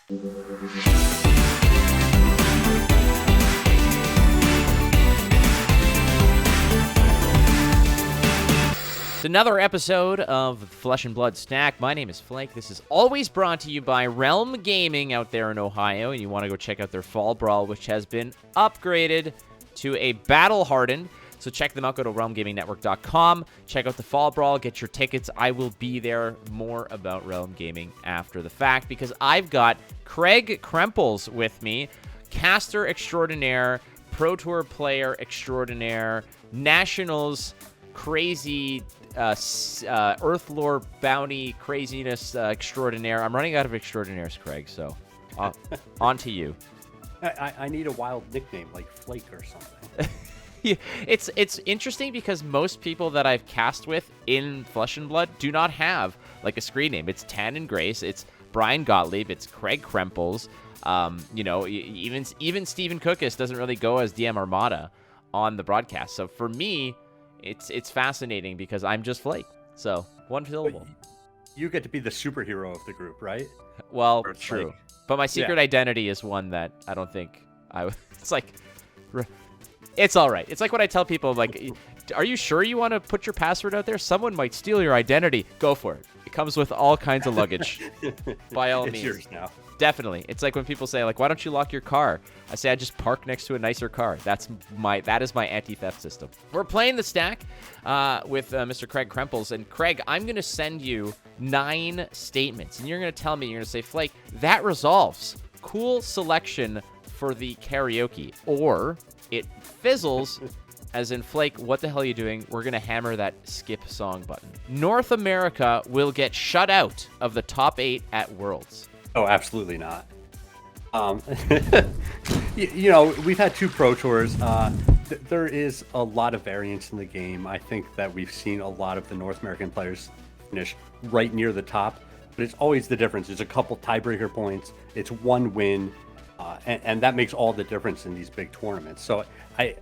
Another episode of Flesh and Blood Snack. My name is Flake. This is always brought to you by Realm Gaming out there in Ohio, and you want to go check out their Fall Brawl, which has been upgraded to a battle-hardened. So check them out. Go to realmgamingnetwork.com. Check out the Fall Brawl. Get your tickets. I will be there. More about Realm Gaming after the fact, because I've got Craig Krempels with me, caster extraordinaire, Pro Tour player extraordinaire, Nationals crazy Earthlore bounty craziness extraordinaire. I'm running out of extraordinaires, Craig, so on to you. I need a wild nickname like Flake or something. Yeah, it's interesting because most people that I've cast with in Flesh and Blood do not have like a screen name. It's Tan and Grace, it's Brian Gottlieb, it's Craig Krempels. Even Stephen Cookus doesn't really go as DM Armada on the broadcast. So for me, it's fascinating because I'm just Flake. So one syllable. You get to be the superhero of the group, right? Well, true. But my secret identity is one that I don't think it's like, it's all right. It's like when I tell people, like, are you sure you want to put your password out there? Someone might steal your identity. Go for it. It comes with all kinds of luggage. By all means. It's yours now. Definitely. It's like when people say, like, why don't you lock your car? I say I just park next to a nicer car. That is my anti-theft system. We're playing the stack with Mr. Craig Krempels. And Craig, I'm going to send you 9 statements. And you're going to tell me, you're going to say, Flake, that resolves. Cool selection for the karaoke. Or it fizzles, as in, Flake, what the hell are you doing? We're going to hammer that skip song button. North America will get shut out of the top 8 at Worlds. Oh, absolutely not. We've had 2 Pro Tours. There is a lot of variance in the game. I think that we've seen a lot of the North American players finish right near the top, but it's always the difference. It's a couple tiebreaker points. It's 1 win, and that makes all the difference in these big tournaments. So I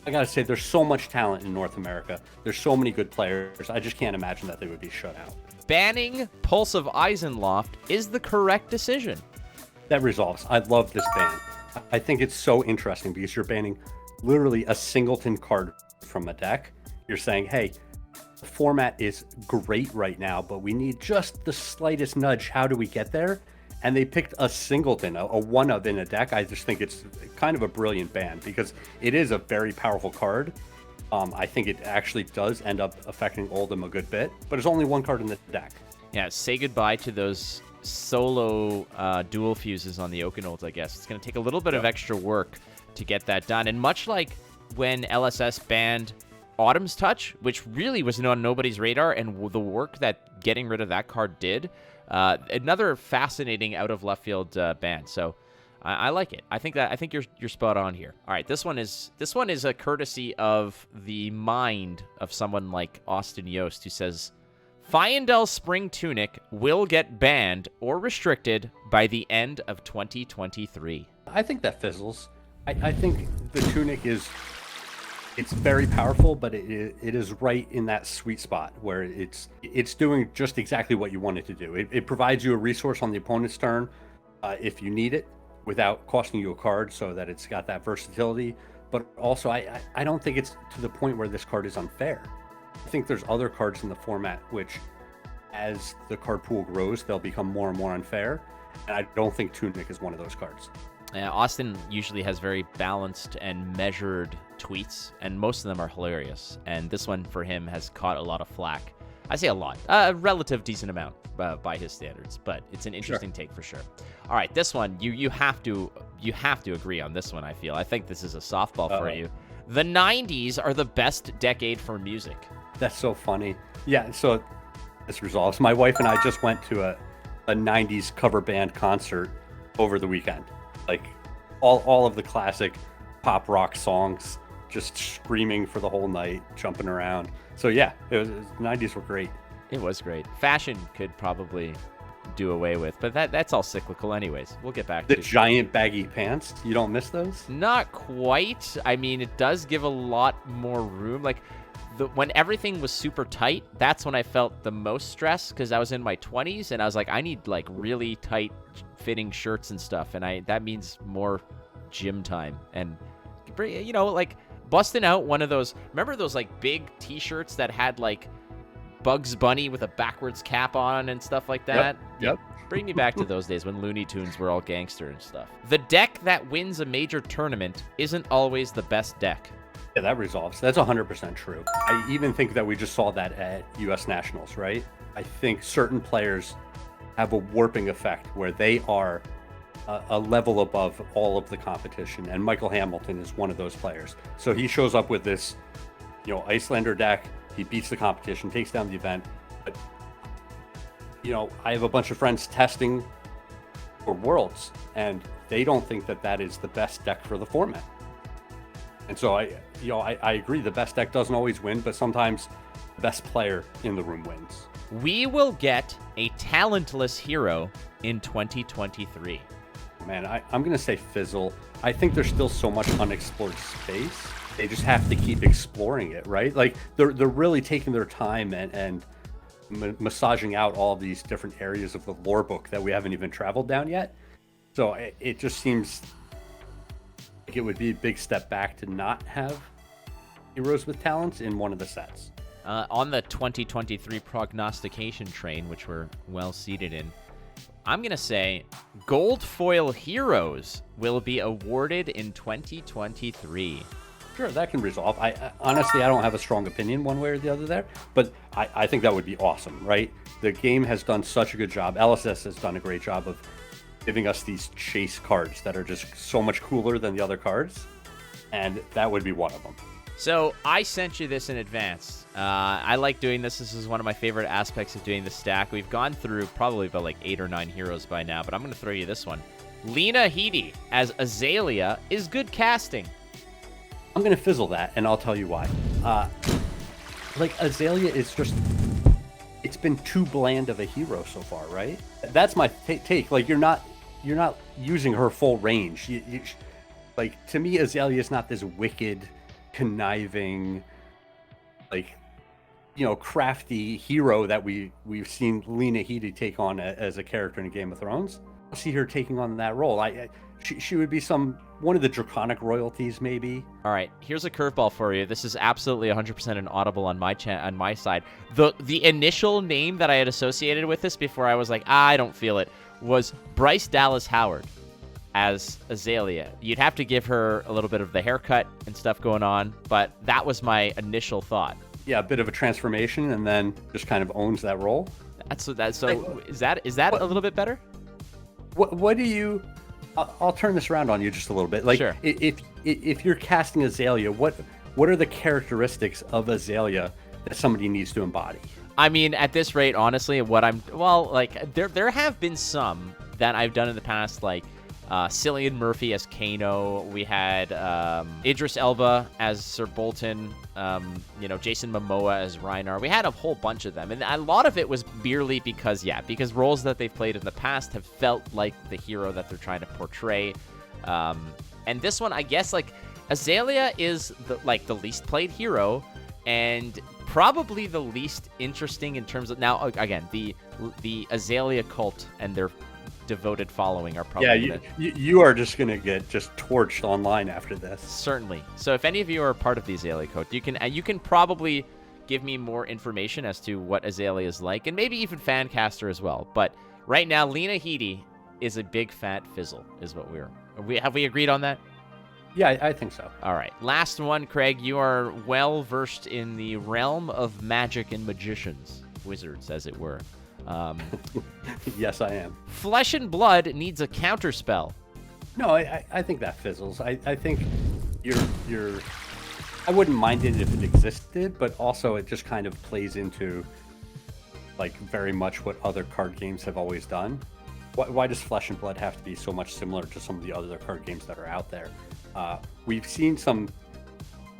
gotta say, there's so much talent in North America. There's so many good players. I just can't imagine that they would be shut out. Banning Pulse of Isenloft is the correct decision. That resolves. I love this ban. I think it's so interesting because you're banning literally a singleton card from a deck. You're saying, hey, the format is great right now, but we need just the slightest nudge. How do we get there? And they picked a singleton, a one-of in a deck. I just think it's kind of a brilliant ban because it is a very powerful card. I think it actually does end up affecting Oldhim a good bit, but it's only 1 card in the deck. Yeah, say goodbye to those solo dual fuses on the Oakenold, I guess. It's going to take a little bit of extra work to get that done. And much like when LSS banned Autumn's Touch, which really was on nobody's radar, and the work that getting rid of that card did, another fascinating out of left field ban. So I like it. I think you're spot on here. All right, this one is a courtesy of the mind of someone like Austin Yost, who says Fyendel Spring Tunic will get banned or restricted by the end of 2023. I think that fizzles. I think the Tunic it's very powerful, but it is right in that sweet spot where it's doing just exactly what you want it to do. It provides you a resource on the opponent's turn if you need it, without costing you a card, so that it's got that versatility. But also, I don't think it's to the point where this card is unfair. I think there's other cards in the format which, as the card pool grows, they'll become more and more unfair. And I don't think Tunic is one of those cards. Yeah, Austin usually has very balanced and measured tweets, and most of them are hilarious. And this one for him has caught a lot of flack. I say a lot, a relative decent amount by his standards, but it's an interesting take for sure. All right, this one you have to agree on this one. I think this is a softball for you. The 90s are the best decade for music. That's so funny. Yeah, so this resolves. My wife and I just went to a 90s cover band concert over the weekend. Like all of the classic pop rock songs, just screaming for the whole night, jumping around. So yeah, the 90s were great. It was great. Fashion could probably do away with, but that's all cyclical anyways. We'll get back to the giant baggy pants. You don't miss those? Not quite. I mean, it does give a lot more room. Like when everything was super tight, that's when I felt the most stress, because I was in my 20s and I was like, I need like really tight fitting shirts and stuff, and that means more gym time and like busting out one of those. Remember those like big T-shirts that had like Bugs Bunny with a backwards cap on and stuff like that? Yep. Bring me back to those days when Looney Tunes were all gangster and stuff. The deck that wins a major tournament isn't always the best deck. Yeah, that resolves. That's 100% true. I even think that we just saw that at US Nationals, right? I think certain players have a warping effect where they are a level above all of the competition, and Michael Hamilton is one of those players. So he shows up with this, Icelander deck. He beats the competition, takes down the event. But, I have a bunch of friends testing for Worlds, and they don't think that that is the best deck for the format. And so I agree, the best deck doesn't always win, but sometimes the best player in the room wins. We will get a talentless hero in 2023. Man, I'm going to say fizzle. I think there's still so much unexplored space. They just have to keep exploring it, right? Like they're really taking their time and massaging out all of these different areas of the lore book that we haven't even traveled down yet. So it just seems like it would be a big step back to not have heroes with talents in one of the sets. On the 2023 prognostication train, which we're well seated in, I'm going to say gold foil heroes will be awarded in 2023. Sure, that can resolve. I honestly, I don't have a strong opinion one way or the other there, but I think that would be awesome, right? The game has done such a good job. LSS has done a great job of giving us these chase cards that are just so much cooler than the other cards, and that would be one of them. So I sent you this in advance. I like doing this. This is one of my favorite aspects of doing the stack. We've gone through probably about like 8 or 9 heroes by now, but I'm going to throw you this one. Lena Headey as Azalea is good casting. I'm going to fizzle that, and I'll tell you why. Like, Azalea is just... It's been too bland of a hero so far, right? That's my take. Like, you're not using her full range. Like, to me, Azalea is not this wicked, conniving, like, crafty hero that we've seen Lena Headey take on as a character in Game of Thrones. I see her taking on that role. She would be one of the draconic royalties, maybe. All right, here's a curveball for you. This is absolutely 100% an audible on my side. The initial name that I had associated with this before I was like, I don't feel it, was Bryce Dallas Howard as Azalea. You'd have to give her a little bit of the haircut and stuff going on, but that was my initial thought. Yeah, a bit of a transformation, and then just kind of owns that role. So is that a little bit better? What do you? I'll turn this around on you just a little bit. Like, sure. If you're casting Azalea, what are the characteristics of Azalea that somebody needs to embody? I mean, at this rate, honestly, there have been some that I've done in the past, like Cillian Murphy as Kano. We had Idris Elba as Sir Bolton. Jason Momoa as Rhinar. We had a whole bunch of them, and a lot of it was merely because roles that they've played in the past have felt like the hero that they're trying to portray. And this one, I guess, like Azalea is the least played hero, and probably the least interesting in terms of, now again, the Azalea cult and their devoted following are probably you are just gonna get just torched online after this. Certainly. So if any of you are part of the Azalea code, you can probably give me more information as to what Azalea is like, and maybe even Fancaster as well. But right now, Lena Headey is a big fat fizzle, is what have we agreed on that? Yeah, I think so. All right, last one, Craig. You are well versed in the realm of magic and magicians, wizards, as it were. Yes, I am. Flesh and Blood needs a counterspell. No, I think that fizzles. I think I wouldn't mind it if it existed, but also it just kind of plays into like very much what other card games have always done. Why does Flesh and Blood have to be so much similar to some of the other card games that are out there? We've seen some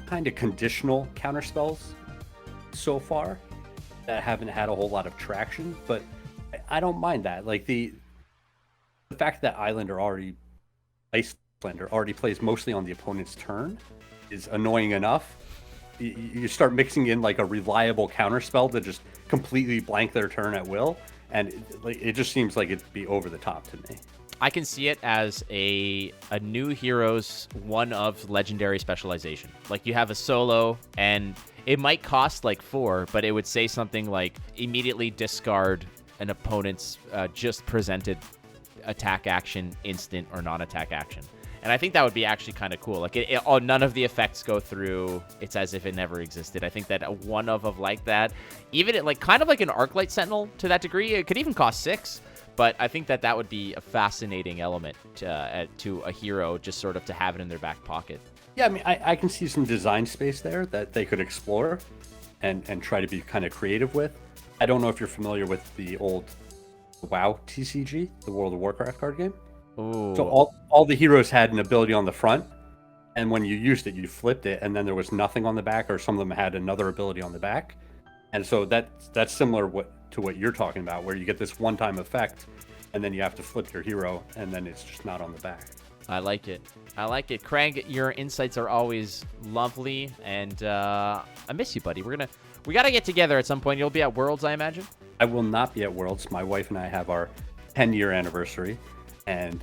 kind of conditional counterspells so far that haven't had a whole lot of traction, but I don't mind that. Like the fact that Icelander already plays mostly on the opponent's turn is annoying enough. you start mixing in like a reliable counter spell to just completely blank their turn at will, and it just seems like it'd be over the top to me. I can see it as a new hero's one of legendary specialization. Like you have a solo, and it might cost like 4, but it would say something like immediately discard an opponent's just presented attack action, instant or non-attack action. And I think that would be actually kind of cool. Like none of the effects go through. It's as if it never existed. I think that a one of like that, even like kind of like an Arclight Sentinel to that degree, it could even cost 6. But I think that that would be a fascinating element to a hero, just sort of to have it in their back pocket. Yeah, I mean, I can see some design space there that they could explore and try to be kind of creative with. I don't know if you're familiar with the old WoW TCG, the World of Warcraft card game. Ooh. So all the heroes had an ability on the front, and when you used it, you flipped it, and then there was nothing on the back, or some of them had another ability on the back. And so that's similar to what you're talking about, where you get this one-time effect, and then you have to flip your hero, and then it's just not on the back. I like it. I like it. Craig, your insights are always lovely, and I miss you, buddy. We got to get together at some point. You'll be at Worlds, I imagine? I will not be at Worlds. My wife and I have our 10-year anniversary, and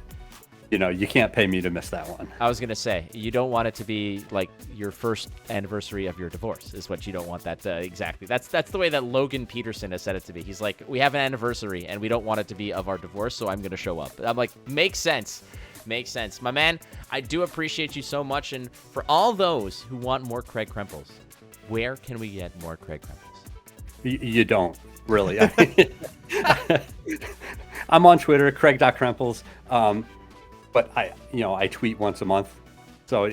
you can't pay me to miss that one. I was going to say, you don't want it to be like your first anniversary of your divorce is what you don't want that exactly. That's the way that Logan Peterson has said it to be. He's like, we have an anniversary and we don't want it to be of our divorce, so I'm going to show up. I'm like, makes sense. Makes sense. My man, I do appreciate you so much. And for all those who want more Craig Krempels, where can we get more Craig Krempels? You don't, really. I'm on Twitter, Craig.Krempels. But I tweet once a month, so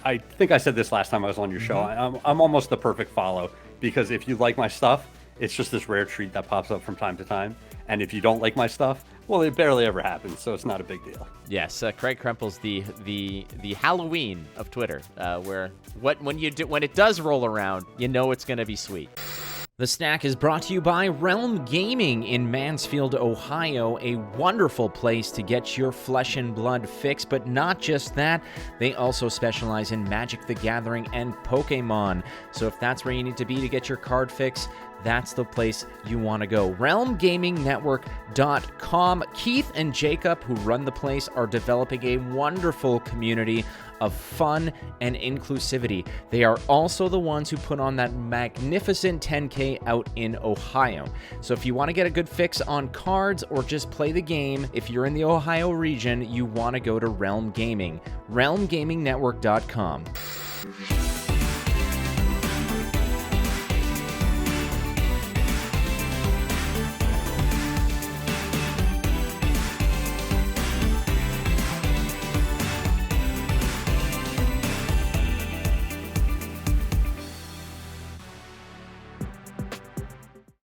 I think I said this last time I was on your show. I'm almost the perfect follow, because if you like my stuff, it's just this rare treat that pops up from time to time. And if you don't like my stuff, well, it barely ever happens, so it's not a big deal. Yes, Craig Krempels, the Halloween of Twitter, where when it does roll around, you know it's gonna be sweet. The Snack is brought to you by Realm Gaming in Mansfield, Ohio, a wonderful place to get your flesh and blood fix, but not just that, they also specialize in Magic the Gathering and Pokemon. So if that's where you need to be to get your card fix, that's the place you want to go. RealmGamingNetwork.com. Keith and Jacob, who run the place, are developing a wonderful community of fun and inclusivity. They are also the ones who put on that magnificent 10K out in Ohio. So if you want to get a good fix on cards or just play the game, if you're in the Ohio region, you want to go to Realm Gaming. RealmGamingNetwork.com.